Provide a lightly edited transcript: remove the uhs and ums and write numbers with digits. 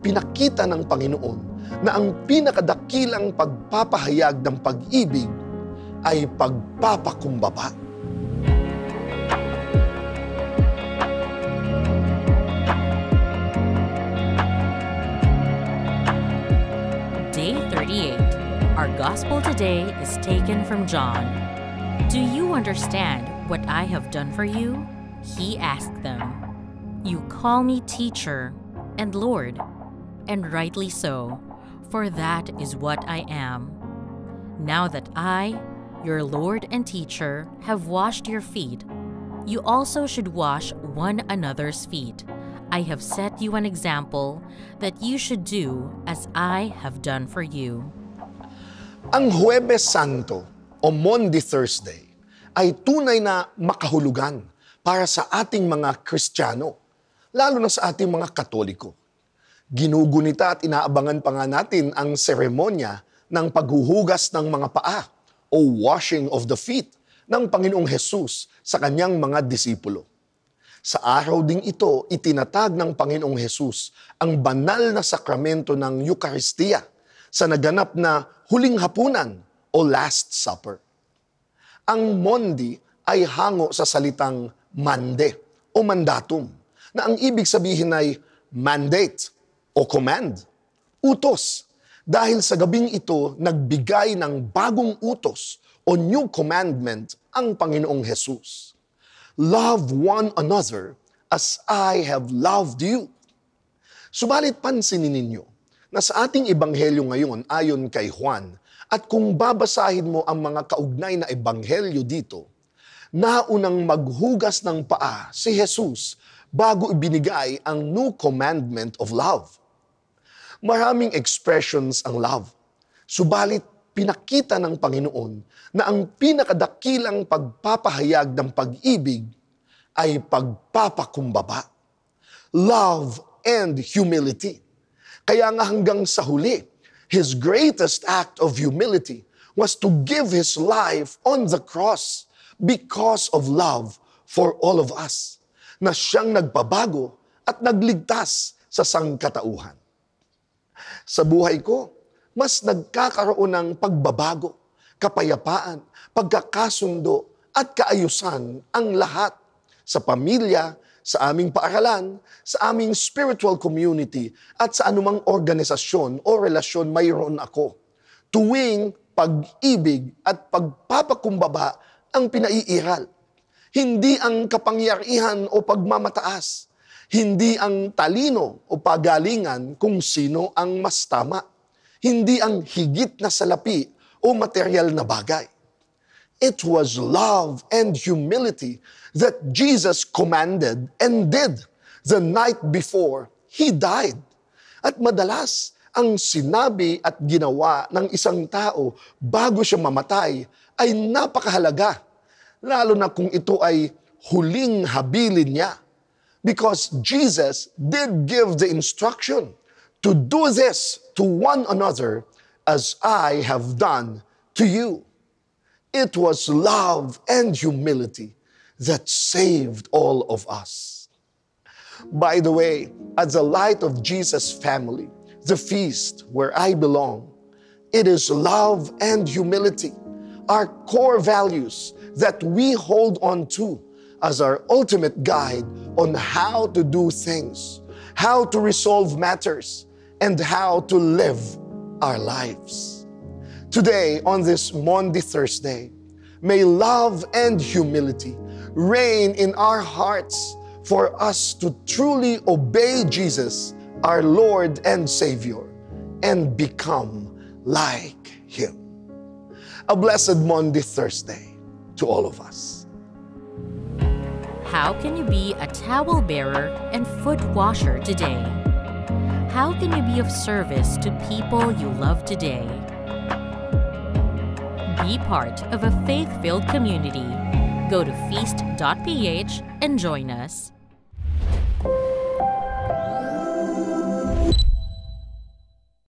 pinakita ng Panginoon na ang pinakadakilang pagpapahayag ng pag-ibig ay pagpapakumbaba. Day 38. Our gospel today is taken from John. Do you understand what I have done for you? He asked them. You call me teacher and Lord, and rightly so, for that is what I am. Now that I, your Lord and teacher, have washed your feet, you also should wash one another's feet. I have set you an example that you should do as I have done for you. Ang Huwebes Santo o Maundy Thursday ay tunay na makahulugan para sa ating mga Kristiyano, lalo na sa ating mga Katoliko. Ginugunita at inaabangan pa nga natin ang seremonya ng paghuhugas ng mga paa o washing of the feet ng Panginoong Hesus sa kanyang mga disipulo. Sa araw ding ito, itinatag ng Panginoong Hesus ang banal na sakramento ng Eucharistia sa naganap na huling hapunan o Last Supper. Ang Maundy ay hango sa salitang mande o mandatum, na ang ibig sabihin ay mandate o command, utos. Dahil sa gabing ito, nagbigay ng bagong utos o new commandment ang Panginoong Hesus. Love one another as I have loved you. Subalit pansinin ninyo na sa ating ebanghelyo ngayon ayon kay Juan, at kung babasahin mo ang mga kaugnay na ebanghelyo dito, naunang maghugas ng paa si Jesus bago ibinigay ang new commandment of love. Maraming expressions ang love, subalit pinakita ng Panginoon na ang pinakadakilang pagpapahayag ng pag-ibig ay pagpapakumbaba. Love and humility. Kaya nga hanggang sa huli, His greatest act of humility was to give His life on the cross because of love for all of us, na siyang nagpabago at nagligtas sa sangkatauhan. Sa buhay ko, mas nagkakaroon ng pagbabago, kapayapaan, pagkakasundo at kaayusan ang lahat sa pamilya, sa aming paaralan, sa aming spiritual community at sa anumang organisasyon o relasyon mayroon ako. Tuwing pag-ibig at pagpapakumbaba ang pinaiiral. Hindi ang kapangyarihan o pagmamataas. Hindi ang talino o pagalingan kung sino ang mas tama. Hindi ang higit na salapi o material na bagay. It was love and humility that Jesus commanded and did the night before He died. At madalas, ang sinabi at ginawa ng isang tao bago siya mamatay ay napakahalaga, lalo na kung ito ay huling habilin niya. Because Jesus did give the instruction to do this to one another as I have done to you. It was love and humility that saved all of us. By the way, as the light of Jesus' family, the feast where I belong, it is love and humility, our core values that we hold on to as our ultimate guide on how to do things, how to resolve matters, and how to live our lives. Today, on this Maundy Thursday, may love and humility reign in our hearts for us to truly obey Jesus, our Lord and Savior, and become like Him. A blessed Maundy Thursday to all of us. How can you be a towel bearer and foot washer today? How can you be of service to people you love today? Be part of a faith-filled community. Go to feast.ph and join us.